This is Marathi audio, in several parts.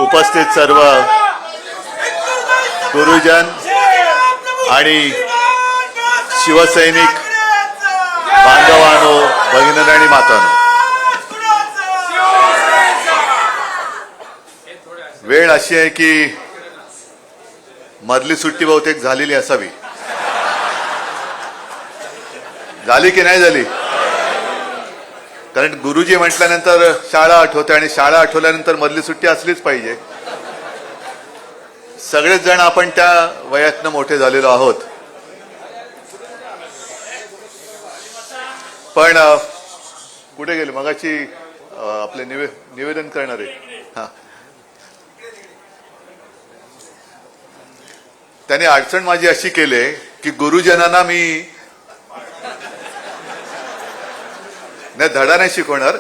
उपस्थित सर्व गुरुजन आणि शिवसैनिक बांधवांनो, भगिनी आणि मातांनो, वेळ अशी आहे की मधली सुट्टी बहुतेक झालेली असावी. झाली की नाही झाली? कारण गुरुजी म्हटल्यानंतर शाळा आठवते आणि शाळा आठवल्यानंतर मधली सुट्टी असलीच पाहिजे. सगळेच जण आपण त्या वयातनं मोठे झालेलो आहोत. पण कुठे गेले मगाची आपले निवेदन करणारे? हा, त्याने अडचण माझी अशी केली की गुरुजनांना मी नाही धडा नाही शिकवणार,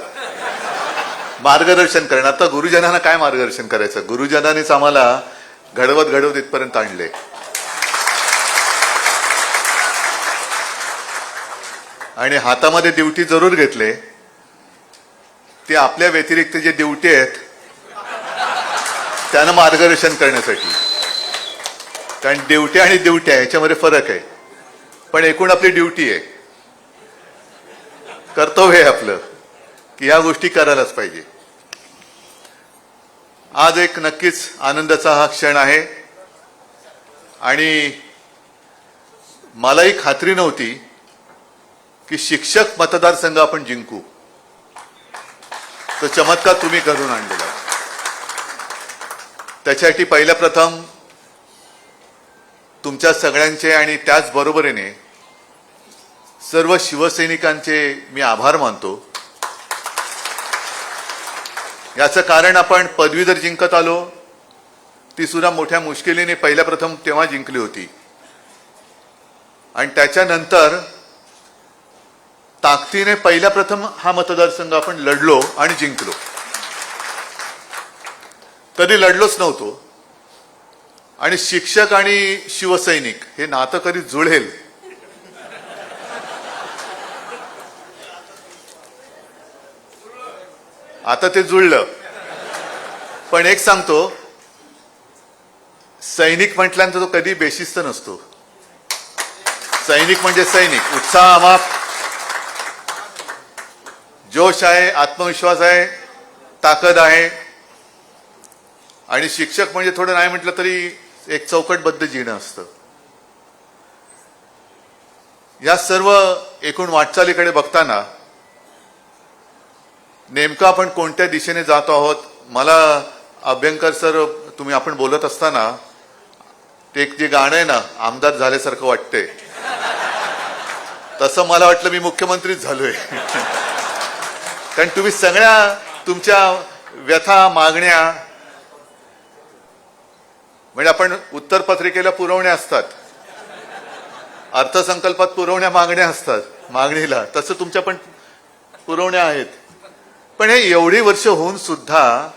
मार्गदर्शन करणार. तर गुरुजनांना काय मार्गदर्शन करायचं? गुरुजनांनीच आम्हाला घडवत इथपर्यंत आणले. आणि हातामध्ये ड्युटी जरूर घेतले. ते आपल्या व्यतिरिक्त जे ड्युटी आहेत त्यांना मार्गदर्शन करण्यासाठी. कारण ड्युटी आणि ड्युट्या ह्याच्यामध्ये फरक आहे, पण एकूण आपली ड्युटी आहे, कर्तव्य आहे आपलं की या गोष्टी करायलाच पाहिजे. आज एक नक्कीच आनंदाचा हा क्षण आहे आणि मलाही खात्री नव्हती की शिक्षक मतदारसंघ आपण जिंकू. तो चमत्कार तुम्ही करून आणलेला. त्याच्यासाठी पहिल्या प्रथम तुमच्या सगळ्यांचे आणि त्याच बरोबरीने सर्व शिवसैनिकांचे मी आभार मानतो. याचं कारण आपण पदवी जर जिंकत आलो ती सुद्धा मोठ्या मुश्किलीने पहिल्या प्रथम तेव्हा जिंकली होती आणि त्याच्यानंतर ताकदीने पहिल्या प्रथम हा मतदारसंघ आपण लढलो आणि जिंकलो. कधी लढलोच नव्हतो. आणि शिक्षक आणि शिवसैनिक हे नातं कधी जुळेल आता ते जुळलं. पण एक सांगतो, सैनिक म्हटल्यानंतर तो कधी बेशिस्त नसतो. सैनिक म्हणजे सैनिक, उत्साह अमाप, जोश आहे, आत्मविश्वास आहे, ताकद आहे. आणि शिक्षक म्हणजे थोडं नाही म्हटलं तरी एक चौकटबद्ध जीणं असतं. या सर्व एकूण वाटचालीकडे बघताना नेमकं आपण कोणत्या दिशेने जातो आहोत. मला अभ्यंकर सर तुम्ही आपण बोलत असताना ते एक जे गाणं आहे ना, आमदार झाल्यासारखं वाटतंय, तसं मला वाटलं मी मुख्यमंत्रीच झालोय. कारण तुम्ही सगळ्या तुमच्या व्यथा मागण्या म्हणजे आपण उत्तरपत्रिकेला पुरवण्या असतात, अर्थसंकल्पात पुरवण्या मागण्या असतात मागणीला, तसं तुमच्या पण पुरवण्या आहेत. पण हे एवढी वर्ष होऊन सुद्धा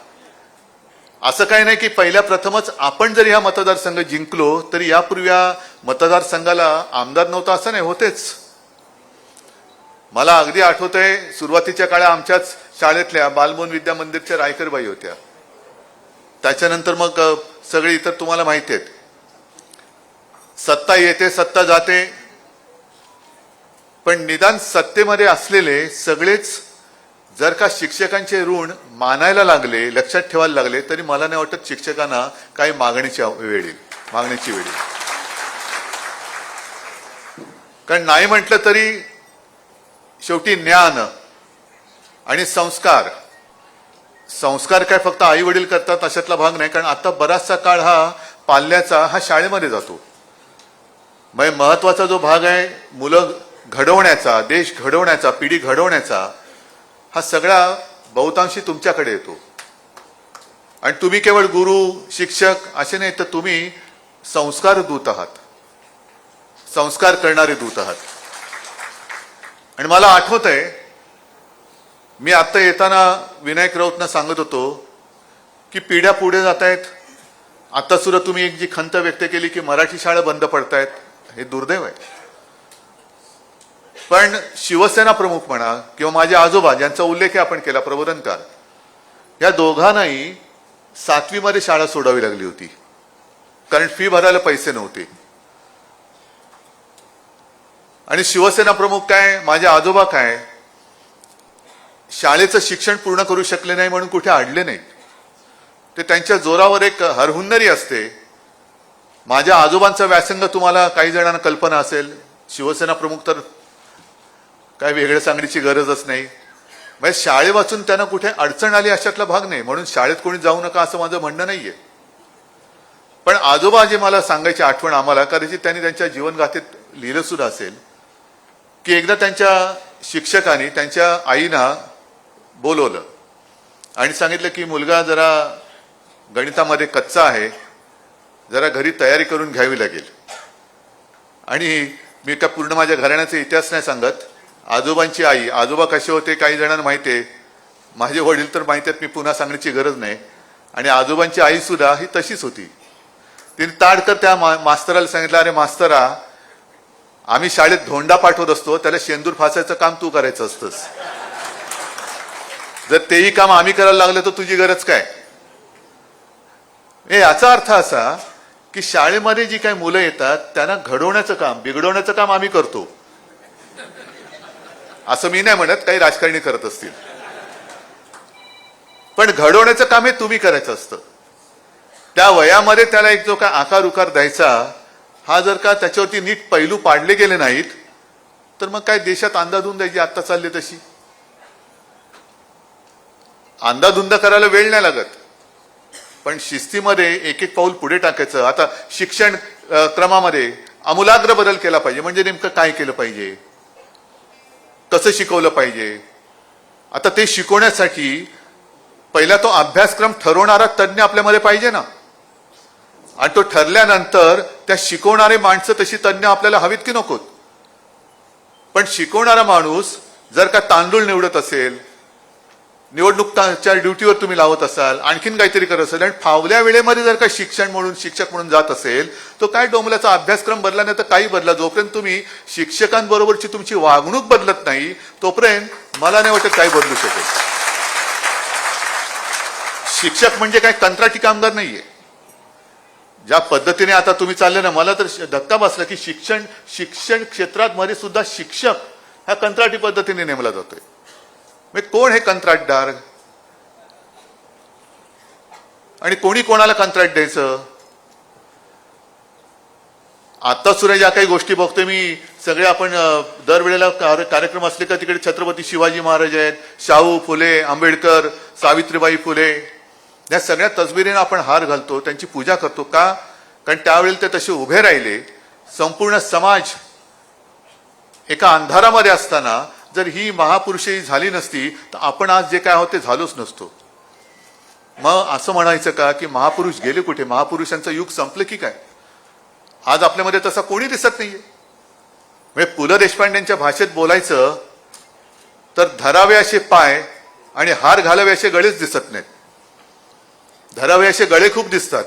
असं काही नाही की पहिल्या प्रथमच आपण जरी हा मतदारसंघ जिंकलो तरी यापूर्वी या मतदारसंघाला आमदार नव्हता असं नाही, होतेच. मला अगदी आठवतंय सुरुवातीच्या काळात आमच्याच शाळेतल्या बालमोहन विद्या मंदिरच्या रायकरबाई होत्या. त्याच्यानंतर मग सगळे इतर तुम्हाला माहिती आहेत. सत्ता येते सत्ता जाते, पण निदान सत्तेमध्ये असलेले सगळेच जर का शिक्षकांचे ऋण मानायला लागले, लक्षात ठेवायला लागले, तरी मला नाही वाटत शिक्षकांना काही मागणीची वेळ येईल. कारण नाही म्हटलं तरी शेवटी ज्ञान आणि संस्कार काय फक्त आई वडील करतात अशातला भाग नाही. कारण आता बराचसा काळ हा पाल्याचा हा शाळेमध्ये जातो. म्हणजे महत्वाचा जो भाग आहे मुलं घडवण्याचा, देश घडवण्याचा, पिढी घडवण्याचा, हा सगळा बहुतांशी तुमच्याकडे येतो. आणि तुम्ही केवळ गुरु शिक्षक असे नाही, तर तुम्ही संस्कार दूत आहात, संस्कार करणारे दूत आहात. आणि मला आठवतंय मी आता येताना विनायक राऊतना सांगत होतो की पिढ्या पुढे जात आहेत. आता सुद्धा तुम्ही एक जी खंत व्यक्त केली की मराठी शाळा बंद पडतायत, हे दुर्दैव आहे. पण शिवसेना प्रमुख म्हणा किंवा माझे आजोबा ज्यांचा उल्लेख आपण केला, प्रबोधनकार, या दोघांनाही 7वी मध्ये शाळा सोडावी लागली होती, कारण फी भरायला पैसे नव्हते. आणि शिवसेना प्रमुख काय, माझे आजोबा काय, शाळेचं शिक्षण पूर्ण करू शकले नाही म्हणून कुठे अडले नाहीत. ते त्यांच्या जोरावर एक हरहुन्नरी असते. माझ्या आजोबांचा व्यासंग तुम्हाला काही जणांना कल्पना असेल. शिवसेना प्रमुख तर काय वेगळं सांगण्याची गरजच नाही. म्हणजे शाळे वाचून त्यांना कुठे अडचण आली अशातला भाग नाही, म्हणून शाळेत कोणी जाऊ नका असं माझं म्हणणं नाहीये. पण आजोबा जे मला सांगायची आठवण आम्हाला, कदाचित त्यांनी त्यांच्या जीवनगाथेत लिहिलं सुद्धा असेल, की एकदा त्यांच्या शिक्षकांनी त्यांच्या आईना बोलवलं आणि सांगितलं की मुलगा जरा गणितामध्ये कच्चा आहे, जरा घरी तयारी करून घ्यावी लागेल. आणि मी का पूर्ण माझ्या घराण्याचा इतिहास नाही सांगत. आजोबांची आई, आजोबा कसे होते काही जणांना माहिती आहे, माझे वडील तर माहिती आहेत, मी पुन्हा सांगण्याची गरज नाही. आणि आजोबांची आई सुद्धा ही तशीच होती. तिने ताडकर त्या मास्तराला सांगितलं, अरे मास्तरा, आम्ही शाळेत धोंडा पाठवत असतो, त्याला शेंदूर फासायचं काम तू करायचं असतंस. जर तेही काम आम्ही करायला लागलं तर तुझी गरज काय. याचा अर्थ असा की शाळेमध्ये जी काही मुलं येतात त्यांना घडवण्याचं काम, बिघडवण्याचं काम आम्ही करतो. असं मी नाही म्हणत, काही राजकारणी करत असतील, पण घडवण्याचं काम हे तुम्ही करायचं असतं. त्या वयामध्ये त्याला एक जो काय आकार उकार द्यायचा, हा जर का त्याच्यावरती नीट पैलू पाडले गेले नाहीत तर मग काय देशात अंधाधुंद जी आता चालली तशी. अंधाधुंद करायला वेळ नाही लागत, पण शिस्तीमध्ये एक एक पाऊल पुढे टाकायचं. आता शिक्षण क्रमामध्ये आमूलाग्र बदल केला पाहिजे. म्हणजे नेमकं काय केलं पाहिजे, कसं शिकवलं पाहिजे. आता ते शिकवण्यासाठी पहिला तो अभ्यासक्रम ठरवणारा तज्ज्ञ आपल्यामध्ये पाहिजे ना. आणि तो ठरल्यानंतर त्या शिकवणारे माणसं तशी तज्ज्ञ आपल्याला हवीत की नकोत. पण शिकवणारा माणूस जर का तांदूळ निवडत असेल, निवडणुकीच्या ड्युटीवर तुम्ही लावत असाल, आणखीन काहीतरी करत असेल, आणि फावल्या वेळेमध्ये जर का शिक्षक म्हणून जात असेल, तो काय डोंबल्याचा अभ्यासक्रम बदला नाही तर काही बदला. जोपर्यंत तुम्ही शिक्षकांबरोबरची तुमची वागणूक बदलत नाही तोपर्यंत मला नाही वाटत काही बदलू शकेल. शिक्षक म्हणजे काय कंत्राटी कामगार नाहीये. ज्या पद्धतीने आता तुम्ही चालले ना, मला तर धक्का बसला की शिक्षण क्षेत्रात मध्ये सुद्धा शिक्षक ह्या कंत्राटी पद्धतीने नेमला जातोय. म्हणजे कोण हे कंत्राटदार आणि कोणी कोणाला कंत्राट द्यायचं. आता सुद्धा ज्या काही गोष्टी बघतोय मी, सगळे आपण दरवेळेला कार्यक्रम असले का तिकडे छत्रपती शिवाजी महाराज आहेत, शाहू फुले, आंबेडकर, सावित्रीबाई फुले, या सगळ्या तसबिरीने आपण हार घालतो, त्यांची पूजा करतो. का? कारण त्यावेळेला ते तसे उभे राहिले. संपूर्ण समाज एका अंधारामध्ये असताना जर ही महापुरुषी झाली नसती तर आपण आज जे काय आहोत ते झालोच नसतो. मग असं म्हणायचं का की महापुरुष गेले कुठे, महापुरुषांचं युग संपलं की काय? आज आपल्यामध्ये तसा कोणी दिसत नाहीये. म्हणजे पु ल देशपांडेंच्या भाषेत बोलायचं तर धरावे असे पाय आणि हार घालावे असे गळेच दिसत नाहीत. धरावे असे गळे खूप दिसतात,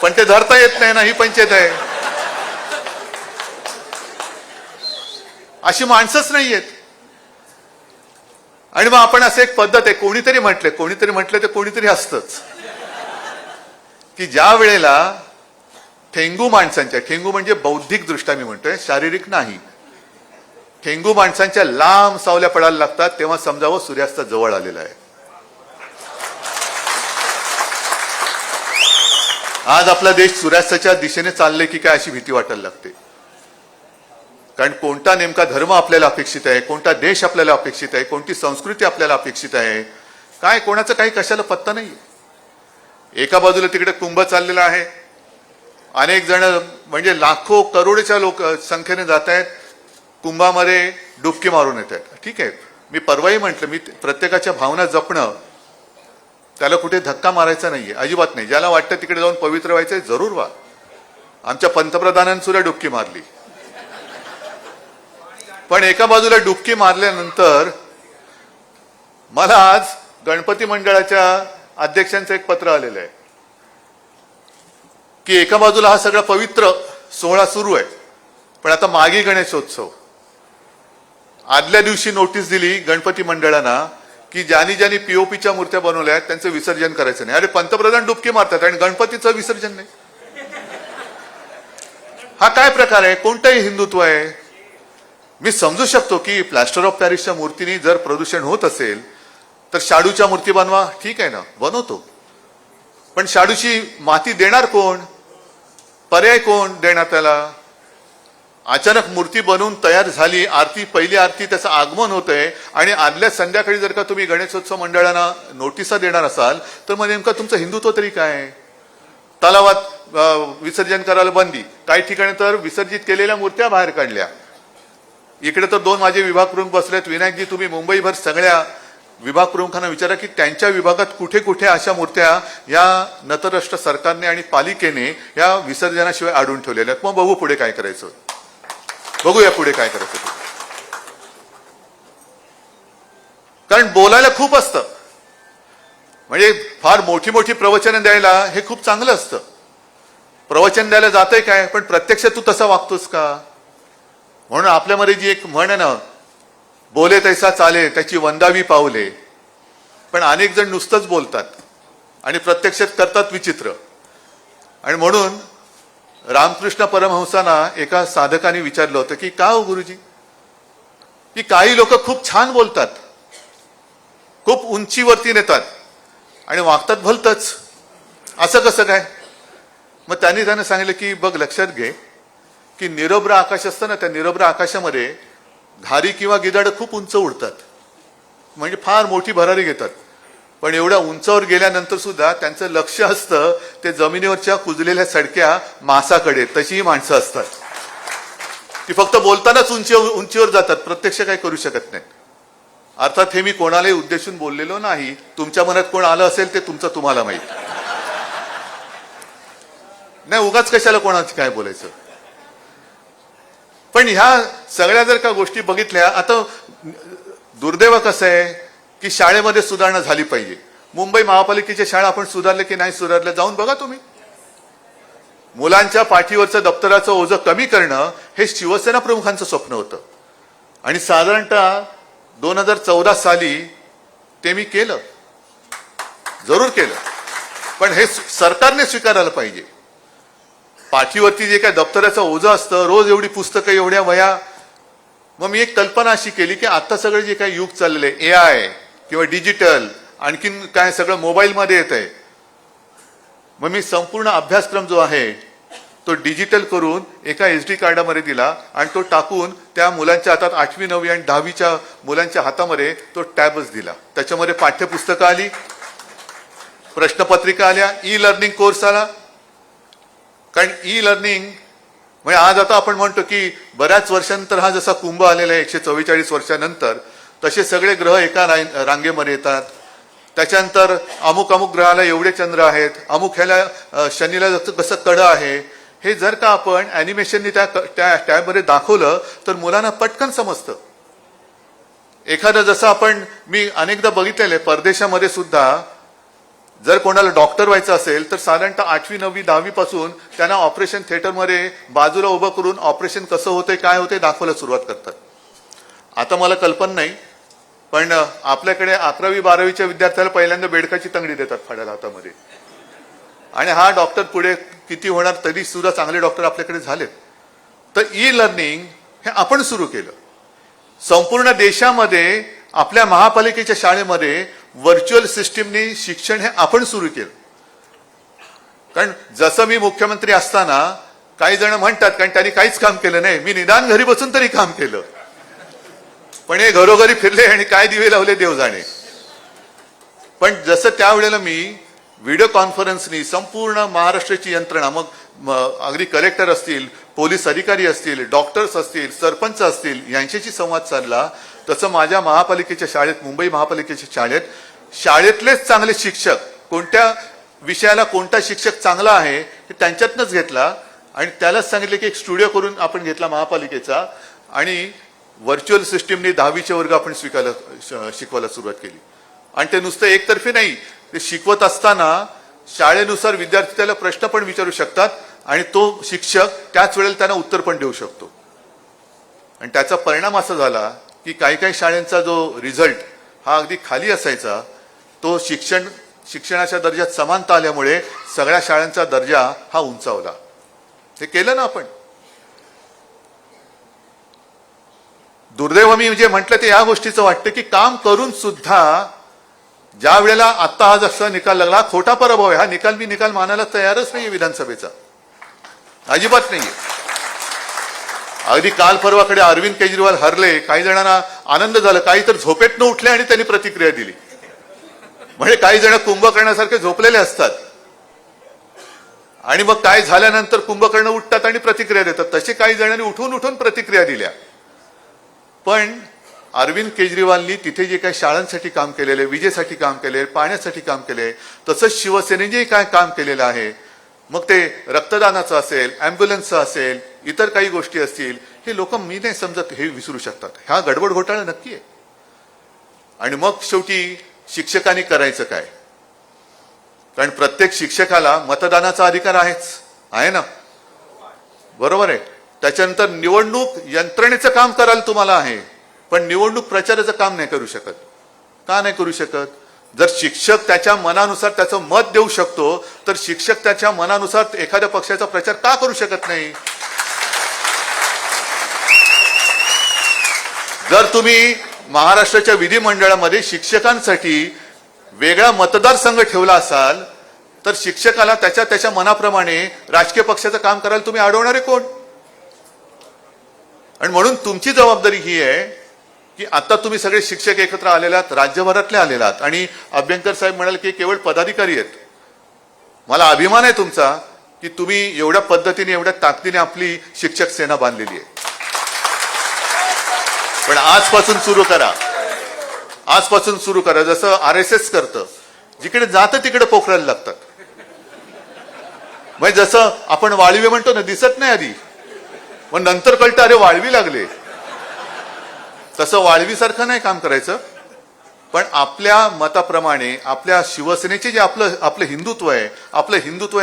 पण ते धरता येत नाही ना, ही पंचायत आहे. अशी माणसंच नाहीयेत. आणि मग आपण असं एक पद्धत आहे, कोणीतरी म्हटलं तर कोणीतरी असतंच, की ज्या वेळेला ठेंगू माणसांच्या, ठेंगू म्हणजे बौद्धिक दृष्ट्या मी म्हणतोय, शारीरिक नाही, ठेंगू माणसांच्या लांब सावल्या पडायला लागतात, तेव्हा समजावं सूर्यास्त जवळ आलेला आहे. आज आपला देश सूर्यास्ताच्या दिशेने चालले की काय अशी भीती वाटायला लागते. कारण कोणता नेमका धर्म आपल्याला अपेक्षित आहे, कोणता देश आपल्याला अपेक्षित आहे, कोणती संस्कृती आपल्याला अपेक्षित आहे, काय कोणाचं काही कशाला पत्ता नाही. एका बाजूला तिकडे कुंभ चाललेला आहे, अनेक जण म्हणजे लाखो करोडच्या लोक संख्येने जात आहेत कुंभामध्ये, डुबकी मारून येत आहेत. ठीक आहे, मी परवाही म्हटलं, मी प्रत्येकाच्या भावना जपणं, त्याला कुठे धक्का मारायचा नाहीये, अजिबात नाही. ज्याला वाटतं तिकडे जाऊन पवित्र व्हायचंय जरूर व्हा. आमच्या पंतप्रधानांनी सुद्धा डुबकी मारली. पण एका बाजूला डुबकी मारल्यानंतर मला आज गणपती मंडळाच्या अध्यक्षांचं एक पत्र आलेलं आहे की एका बाजूला हा सगळा पवित्र सोहळा सुरू आहे, पण आता मागे गणेशोत्सव. आदल्या दिवशी नोटीस दिली गणपती मंडळांना की ज्यांनी पीओपीच्या मूर्त्या बनवल्या आहेत त्यांचं विसर्जन करायचं नाही. अरे पंतप्रधान डुबकी मारतात आणि गणपतीचं विसर्जन नाही. हा काय प्रकार आहे? कोणतंही हिंदुत्व आहे? मी समजू शकतो की प्लॅस्टर ऑफ पॅरिसच्या मूर्तीनी जर प्रदूषण होत असेल तर शाडूच्या मूर्ती बनवा, ठीक आहे ना, बनवतो. पण शाडूची माती देणार कोण? पर्याय कोण देणार त्याला? अचानक मूर्ती बनवून तयार झाली, आरती, पहिली आरती, त्याचं आगमन होतंय आणि आदल्या संध्याकाळी जर का तुम्ही गणेशोत्सव मंडळांना नोटिसा देणार असाल तर मग नेमकं तुमचं हिंदुत्व तरी काय? तलावात विसर्जन करायला बंदी, काही ठिकाणी तर विसर्जित केलेल्या मूर्त्या बाहेर काढल्या. इकडे तर 2 माझे विभाग प्रमुख बसलेत. विनायकजी, तुम्ही मुंबईभर सगळ्या विभाग प्रमुखांना विचारा की त्यांच्या विभागात कुठे कुठे अशा मूर्त्या या नतरराष्ट्र सरकारने आणि पालिकेने या विसर्जनाशिवाय अडवून ठेवलेल्या आहेत. मग बघू पुढे काय करायचं, बघूया पुढे काय करायचं. कारण बोलायला खूप असतं, म्हणजे फार मोठी मोठी प्रवचनं द्यायला हे खूप चांगलं असतं. प्रवचन द्यायला जातंय काय, पण प्रत्यक्ष तू तसा वागतोस का? म्हणून आपल्यामध्ये जी एक म्हण आहे ना, बोले तैसा चाले त्याची वंदावी पावले. पण अनेक जण नुसतंच बोलतात आणि प्रत्यक्षात करतात विचित्र. आणि म्हणून रामकृष्ण परमहंसांना एका साधकाने विचारलं होतं की का हो गुरुजी, की काही लोक खूप छान बोलतात, खूप उंचीवरती नेतात आणि वागतात भलतच, असं कसं काय? मग त्यांना सांगितलं की बघ, लक्षात घे की निरभ्र आकाश असतं ना, त्या निरभ्र आकाशामध्ये घारी किंवा गिधाडं खूप उंच उडतात, म्हणजे फार मोठी भरारी घेतात. पण एवढ्या उंचावर गेल्यानंतर सुद्धा त्यांचं लक्ष असतं ते जमिनीवरच्या कुजलेल्या सडक्या मासाकडे. तशी ही माणसं असतात, ती फक्त बोलतानाच उंचीवर जातात, प्रत्यक्ष काही करू शकत नाही. अर्थात हे मी कोणालाही उद्देशून बोललेलो नाही. तुमच्या मनात कोण आलं असेल ते तुमचं तुम्हाला माहित नाही. उगाच कशाला कोणाची काय बोलायचं. पण ह्या सगळ्या जर का गोष्टी बघितल्या, आता दुर्दैव कसं आहे की शाळेमध्ये सुधारणा झाली पाहिजे. मुंबई महापालिकेच्या शाळा आपण सुधारले की नाही सुधारले जाऊन बघा तुम्ही. मुलांच्या पाठीवरचं दप्तराचं ओझं कमी करणं हे शिवसेना प्रमुखांचं स्वप्न होतं आणि साधारणतः 2014 साली ते मी केलं, जरूर केलं. पण हे सरकारने स्वीकारायला पाहिजे. पाठीवरती जे काय दप्तराचं ओझं असतं, रोज एवढी पुस्तकं, एवढ्या वह्या. मग मी एक कल्पना अशी केली की आता सगळं जे काही युग चाललेलं आहे, AI किंवा डिजिटल, आणखीन काय सगळं मोबाईलमध्ये येत आहे. मग मी संपूर्ण अभ्यासक्रम जो आहे तो डिजिटल करून एका SD कार्डामध्ये दिला आणि तो टाकून त्या मुलांच्या हातात 8वी 9वी आणि 10वीच्या मुलांच्या हातामध्ये तो टॅबच दिला. त्याच्यामध्ये पाठ्यपुस्तकं आली, प्रश्नपत्रिका आल्या, ई-लर्निंग कोर्स आला. कारण ई-लर्निंग म्हणजे आज आता आपण म्हणतो की बऱ्याच वर्षांनंतर हा जसा कुंभ आलेला आहे 144 वर्षानंतर, तसे सगळे ग्रह एका रांगेमध्ये येतात. त्याच्यानंतर अमुक अमुक ग्रहाला एवढे चंद्र आहेत, अमुक ह्याला शनीला कसं कडं आहे, हे जर का आपण अॅनिमेशननी त्या टॅबमध्ये दाखवलं तर मुलांना पटकन समजतं. एखादं जसं आपण मी अनेकदा बघितलेलं आहे परदेशामध्ये सुद्धा, जर कोणाला डॉक्टर व्हायचं असेल तर साधारणतः 8वी 9वी 10वी पासून त्यांना ऑपरेशन थिएटरमध्ये बाजूला उभं करून ऑपरेशन कसं होतंय काय होतंय दाखवायला सुरुवात करतात. आता मला कल्पना नाही, पण आपल्याकडे 11वी 12वीच्या विद्यार्थ्याला पहिल्यांदा बेडकाची तंगडी देतात फाड्याला हातामध्ये. आणि हा डॉक्टर पुढे किती होणार, तरी सुद्धा चांगले डॉक्टर आपल्याकडे झालेत. तर ई-लर्निंग हे आपण सुरू केलं. संपूर्ण देशामध्ये आपल्या महापालिकेच्या शाळेमध्ये व्हर्च्युअल सिस्टीमनी शिक्षण हे आपण सुरू केलं. कारण जसं मी मुख्यमंत्री असताना काही जण म्हणतात कारण त्यांनी काहीच काम केलं नाही, मी निदान घरी बसून तरी काम केलं. पण हे घरोघरी फिरले आणि काय दिवे लावले देव जाणे. पण जसं त्यावेळेला मी व्हिडिओ कॉन्फरन्सनी संपूर्ण महाराष्ट्राची यंत्रणा, मग अगदी कलेक्टर असतील, पोलीस अधिकारी असतील, डॉक्टर्स असतील, सरपंच असतील, यांच्याशी संवाद साधला. तसं माझ्या महापालिकेच्या शाळेत, मुंबई महापालिकेच्या शाळेत, शाळेतलेच चांगले शिक्षक, कोणत्या विषयाला कोणता शिक्षक चांगला आहे हे त्यांच्यातनंच घेतला आणि त्यालाच सांगितले की एक स्टुडिओ करून आपण घेतला महापालिकेचा आणि व्हर्च्युअल सिस्टीमने 10वीचे वर्ग आपण शिकवायला सुरुवात केली. आणि ते नुसतं एकतर्फी नाही, ते शिकवत असताना शाळेनुसार विद्यार्थी त्याला प्रश्न पण विचारू शकतात आणि तो शिक्षक त्याच वेळेला त्यांना उत्तर पण देऊ शकतो. आणि त्याचा परिणाम असा झाला की काही काही शाळांचा जो रिझल्ट हा अगदी खाली असायचा, तो शिक्षणाच्या दर्जात समानता आल्यामुळे सगळ्या शाळांचा दर्जा हा उंचावला. ते केलं ना आपण. दुर्दैव मी जे म्हटलं ते या गोष्टीचं वाटतं की काम करून सुद्धा ज्या वेळेला आता हा जसा निकाल लागला, खोटा पराभव आहे. हा निकाल मी निकाल मानायला तयारच नाहीये विधानसभेचा, अजिबात नाहीये. अगदी काल परवाकडे अरविंद केजरीवाल हरले, काही जणांना आनंद झाला, काही तर झोपेतनं उठले आणि त्यांनी प्रतिक्रिया दिली. म्हणजे काही जण कुंभकर्णासारखे झोपलेले असतात आणि मग काय झाल्यानंतर कुंभकर्ण उठतात आणि प्रतिक्रिया देतात. तसे काही जणांनी उठून उठून प्रतिक्रिया दिल्या. पण अरविंद केजरीवालनी तिथे जे काही शाळांसाठी काम केलेले, विजेसाठी काम केले, पाण्यासाठी काम केले, तसंच शिवसेनेने काय काम केलेलं आहे, मग ते रक्तदानाचं असेल, अँब्युलन्सचं असेल, इतर काही गोष्टी असतील, हे लोक मी नाही समजत हे विसरू शकतात. हा गडबड घोटाळा नक्की आहे. आणि मग शेवटी शिक्षकांनी करायचं काय? कारण प्रत्येक शिक्षकाला मतदानाचा अधिकार आहे ना, बरोबर आहे. त्याच्यानंतर निवडणूक यंत्रणेचं काम करायला तुम्हाला आहे, पण निवडणूक प्रचाराचं काम नाही करू शकत. का नाही करू शकत? जर शिक्षक त्याच्या मनानुसार त्याचं मत देऊ शकतो, तर शिक्षक त्याच्या मनानुसार एखाद्या पक्षाचा प्रचार का करू शकत नाही? जर तुम्ही महाराष्ट्राच्या विधिमंडळामध्ये शिक्षकांसाठी वेगळा मतदारसंघ ठेवला असाल, तर शिक्षकाला त्याच्या मनाप्रमाणे राजकीय पक्षाचं काम करायला तुम्ही अडवणारे कोण? आणि म्हणून तुमची जबाबदारी ही आहे की आता तुम्ही सगळे शिक्षक एकत्र आलेले आहात, राज्यभरातले आलेले आहात. आणि अभ्यंकर साहेब म्हणाले की केवळ पदाधिकारी आहेत. मला अभिमान आहे तुमचा की तुम्ही एवढ्या पद्धतीने, एवढ्या ताकदीने आपली शिक्षक सेना बांधलेली आहे. पण आजपासून सुरू करा, आजपासून सुरू करा. जसं RSS करतं, जिकडे जातं तिकडे पोखरायला लागतात. म्हणजे जसं आपण वाळवी म्हणतो ना, दिसत नाही आधी, मग नंतर कळतं अरे वाळवी लागले. तसं वाळवीसारखं नाही काम करायचं. पण आपल्या मताप्रमाणे, आपल्या शिवसेनेचे जे आपलं हिंदुत्व आहे,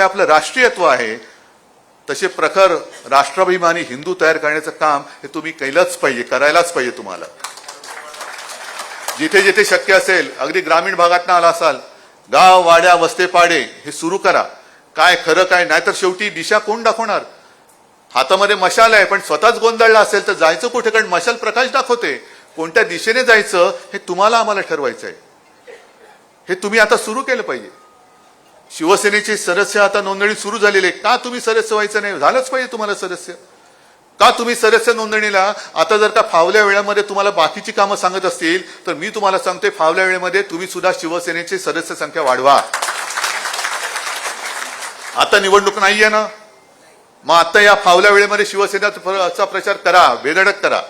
आपलं राष्ट्रीयत्व आहे, तसे प्रखर राष्ट्राभिमानी हिंदू तयार करण्याचं काम हे तुम्ही केलंच पाहिजे, करायलाच पाहिजे. तुम्हाला जिथे जिथे शक्य असेल, अगदी ग्रामीण भागातनं आला असाल, गाव, वाड्या, वस्तेपाडे हे सुरू करा. काय खरं काय, नाहीतर शेवटी दिशा कोण दाखवणार? हातामध्ये मशाल आहे, पण स्वतःच गोंधळला असेल तर जायचं कुठे? कारण मशाल प्रकाश दाखवते. कोणत्या दिशेने जायचं हे तुम्हाला आम्हाला ठरवायचं आहे. हे तुम्ही आता सुरू केलं पाहिजे. शिवसेनेचे सदस्य आता नोंदणी सुरू झालेली आहे. का तुम्ही सदस्य व्हायचं नाही? झालंच पाहिजे तुम्हाला सदस्य. का तुम्ही सदस्य नोंदणीला आता जर का फावल्या वेळामध्ये तुम्हाला बाकीची कामं सांगत असतील, तर मी तुम्हाला सांगतोय फावल्या वेळेमध्ये तुम्ही सुद्धा शिवसेनेची सदस्य संख्या वाढवा. आता निवडणूक नाहीये ना, मग आता या फावल्या वेळेमध्ये शिवसेनेचा प्रचार करा, बेधडक करा.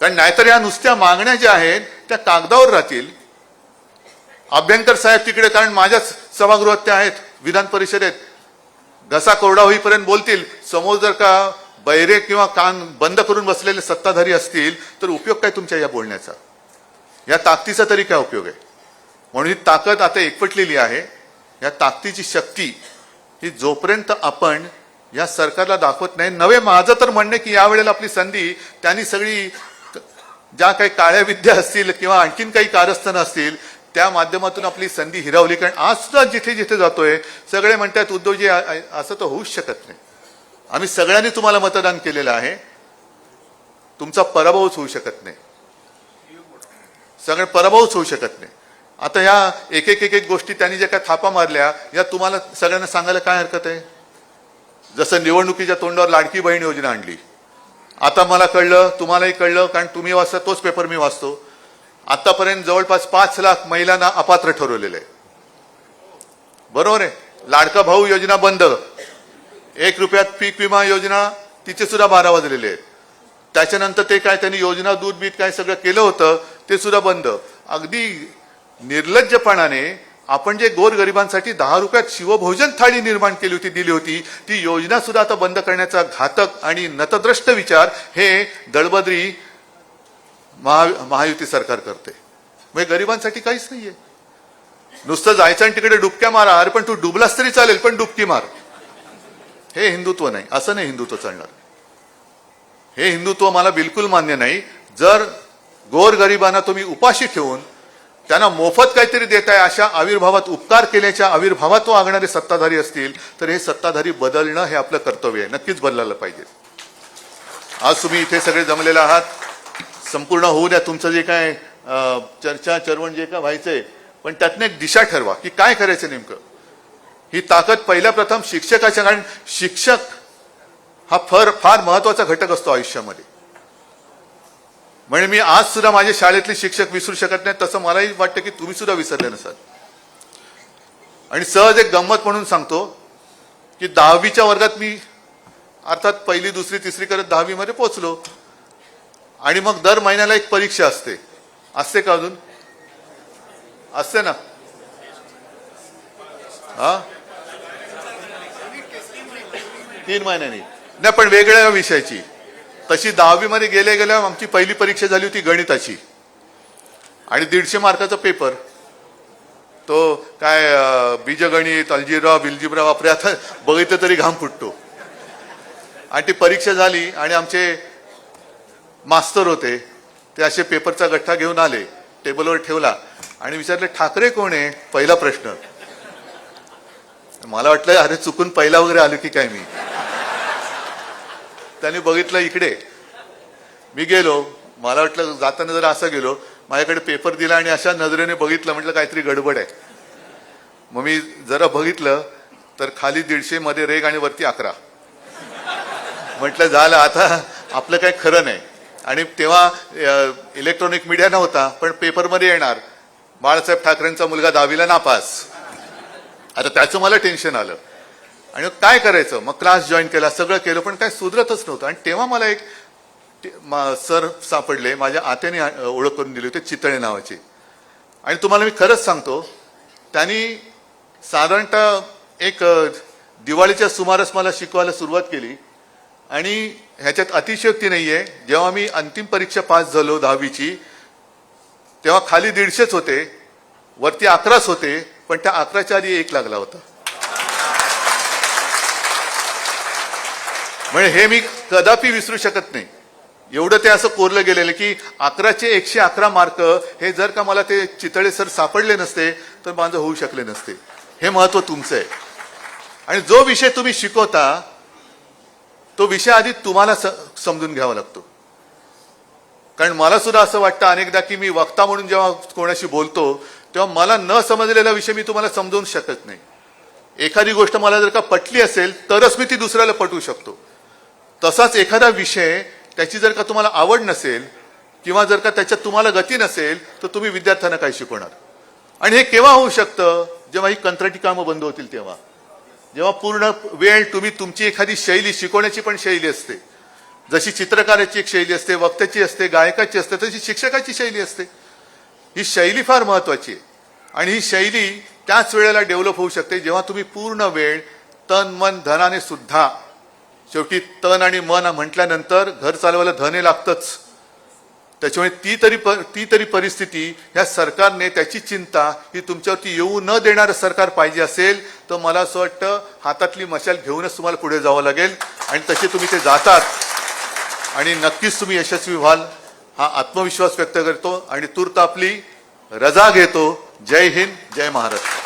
कारण नाहीतर या नुसत्या मागण्या ज्या आहेत त्या कागदावर राहतील. अभ्यंकर साहेब तिकडे, कारण माझ्याच सभागृहात त्या आहेत, विधान परिषदेत घसा कोरडा होईपर्यंत बोलतील. समोर जर का बहिरे किंवा कान बंद करून बसलेले सत्ताधारी असतील तर उपयोग काय तुमच्या या बोलण्याचा? या ताकदीचा तरी काय उपयोग आहे? म्हणून ही ताकद आता एकवटलेली आहे. या ताकदीची शक्ती ही जोपर्यंत आपण या सरकारला दाखवत नाही, नवे माझं तर म्हणणे की यावेळेला आपली संधी, त्यांनी सगळी ज्या काही काळ्या विद्या असतील किंवा आणखीन काही कारस्थानं असतील त्या माध्यमातून आपली संधी हिरावली. कारण आज सुद्धा जिथे जिथे जातोय सगळे म्हणतात उद्धवजी असं तर होऊच शकत नाही. आम्ही सगळ्यांनी तुम्हाला मतदान केलेलं आहे, तुमचा पराभवच होऊ शकत नाही, सगळे पराभवच होऊ शकत नाही. आता या एक एक गोष्टी त्यांनी ज्या काय थापा मारल्या, या तुम्हाला सगळ्यांना सांगायला काय हरकत आहे? जसं निवडणुकीच्या तोंडावर लाडकी बहीण योजना आणली, आता मला कळलं, तुम्हालाही कळलं, कारण तुम्ही वाचता तोच पेपर मी वाचतो. आतापर्यंत जवळपास 5 लाख महिलांना अपात्र ठरवलेलं आहे. बरोबर आहे. लाडका भाऊ योजना बंद, 1 रुपयात पीक विमा योजना तिचे सुद्धा 12 वाजलेले आहेत. त्याच्यानंतर ते काय त्यांनी योजना दूध बीत काय सगळं केलं होतं ते सुद्धा बंद. अगदी निर्लज्जपणाने आपण जे गोरगरिबांसाठी 10 रुपयात शिवभोजन थाळी निर्माण केली होती, दिली होती, ती योजना सुद्धा आता बंद करण्याचा घातक आणि नतद्रष्ट विचार हे दळबद्री महायुती सरकार करते. म्हणजे गरिबांसाठी काहीच नाहीये. नुसतं जायचं आणि तिकडे डुबक्या मारा. अरे पण तू डुबलास तरी चालेल, पण डुबकी मार. हे हिंदुत्व नाही. असं नाही हिंदुत्व चालणार. हे हिंदुत्व मला बिलकुल मान्य नाही. जर गोरगरिबांना तुम्ही उपाशी ठेवून त्यांना मोफत काहीतरी देताय अशा आविर्भावात उपकार केल्याच्या आविर्भावात वागणारे सत्ताधारी असतील तर हे सत्ताधारी बदलणं हे आपलं कर्तव्य आहे. नक्कीच बदलायला पाहिजे. आज तुम्ही इथे सगळे जमलेले आहात. संपूर्ण होऊ द्या तुमचं जे काय चर्चा चर्वण जे काय व्हायचंय, पण त्यातनं एक दिशा ठरवा की काय करायचं नेमकं. ही ताकद पहिल्या प्रथम शिक्षकाच्या, कारण शिक्षक हा फार महत्वाचा घटक असतो आयुष्यामध्ये. म्हणजे मी आज सुद्धा माझे शाळेतले शिक्षक विसरू शकत नाही, तसं मलाही वाटतं की तुम्ही सुद्धा विसरले नसाल. आणि सहज एक गंमत म्हणून सांगतो की 10वीच्या वर्गात मी अर्थात पहिली दुसरी तिसरी करत 10वी मध्ये पोहोचलो. आणि मग दर महिन्याला एक परीक्षा असते का अजून असते ना? हा 3 महिन्यांनी नाही, पण वेगळ्या विषयाची. तशी 10वी मध्ये गेल्या आमची पहिली परीक्षा झाली होती गणिताची आणि 150 मार्काचा पेपर. तो काय बीजगणित अल्जिब्रा बिल्जिब्रा वापरे, आता बघितलं तरी घाम फुटतो. आणि ती परीक्षा झाली आणि आमचे मास्तर होते ते असे पेपरचा गठ्ठा घेऊन आले, टेबलवर ठेवला आणि विचारले ठाकरे कोण आहे. पहिला प्रश्न. मला वाटलं अरे चुकून पहिला वगैरे आलो की काय मी. त्यांनी बघितलं इकडे. मी गेलो, मला वाटलं जाताना जरा असं गेलो, माझ्याकडे पेपर दिला आणि अशा नजरेने बघितलं, म्हटलं काहीतरी गडबड आहे. मग मी जरा बघितलं तर खाली 150 मध्ये रेग आणि वरती 11. म्हटलं झालं आता आपलं काही खरं नाही. आणि तेव्हा इलेक्ट्रॉनिक मीडिया नव्हता, पण पेपरमध्ये येणार बाळासाहेब ठाकरेंचा मुलगा 10वीला नापास. आता त्याचं मला टेन्शन आलं आणि काय करायचं. मग क्लास जॉईन केला, सगळं केलं, पण काय सुधरतच नव्हतं. आणि तेव्हा मला एक सर सापडले, माझ्या आत्याने ओळख करून दिली होती, चितळे नावाचे. आणि तुम्हाला मी खरंच सांगतो, त्यांनी साधारणतः एक दिवाळीच्या सुमारास मला शिकवायला सुरुवात केली. आणि ह्याच्यात अतिशयोक्ती नाहीये, जेव्हा मी अंतिम परीक्षा पास झालो 10वीची तेव्हा खाली 150 होते, वरती 11 होते, पण त्या 11च्या आधी 1 लागला होता. म्हणजे हे मी कदापि विसरू शकत नाही. एवढं ते असं कोरलं गेलेलं की 11चे 111 मार्क हे जर का मला ते चितळे सर सापडले नसते तर माझं होऊ शकले नसते. हे महत्व तुमचं आहे. आणि जो विषय तुम्ही शिकवता तो विषय आधी तुम्हाला समजून घ्यावा लागतो. कारण मला सुद्धा असं वाटतं अनेकदा की मी वक्ता म्हणून जेव्हा कोणाशी बोलतो तेव्हा मला न समजलेला विषय मी तुम्हाला समजवू शकत नाही. एखादी गोष्ट मला जर का पटली असेल तरच मी ती दुसऱ्याला पटवू शकतो. तसाच एखादा विषय त्याची जर का तुम्हाला आवड नसेल किंवा जर का त्याच्यात तुम्हाला गती नसेल तर तुम्ही विद्यार्थ्यांना काय शिकवणार. आणि हे केव्हा होऊ शकतं, जेव्हा ही कंत्राटी कामं बंद होतील तेव्हा. जेव्हा पूर्ण वेळ तुम्ही तुमची एखादी शैली, शिकवण्याची पण शैली असते, जशी चित्रकाराची एक शैली असते, वक्त्याची असते, गायकाची असते, तशी शिक्षकाची शैली असते. ही शैली फार महत्वाची आहे. आणि ही शैली त्याच वेळेला डेव्हलप होऊ शकते जेव्हा तुम्ही पूर्ण वेळ तन मन धनाने सुद्धा, शेवटी तन आणि मन म्हटल्यानंतर घर चालवायला धने लागतंच. त्याच्यामुळे ती तरी परिस्थिती ह्या सरकारने, त्याची चिंता ही तुमच्यावरती येऊ न देणारं सरकार पाहिजे असेल तर मला असं वाटतं हातातली मशाल घेऊनच तुम्हाला पुढे जावं लागेल. आणि तसे तुम्ही ते जातात आणि नक्कीच तुम्ही यशस्वी व्हाल हा आत्मविश्वास व्यक्त करतो आणि तूर्त आपली रजा घेतो. जय हिंद, जय महाराष्ट्र.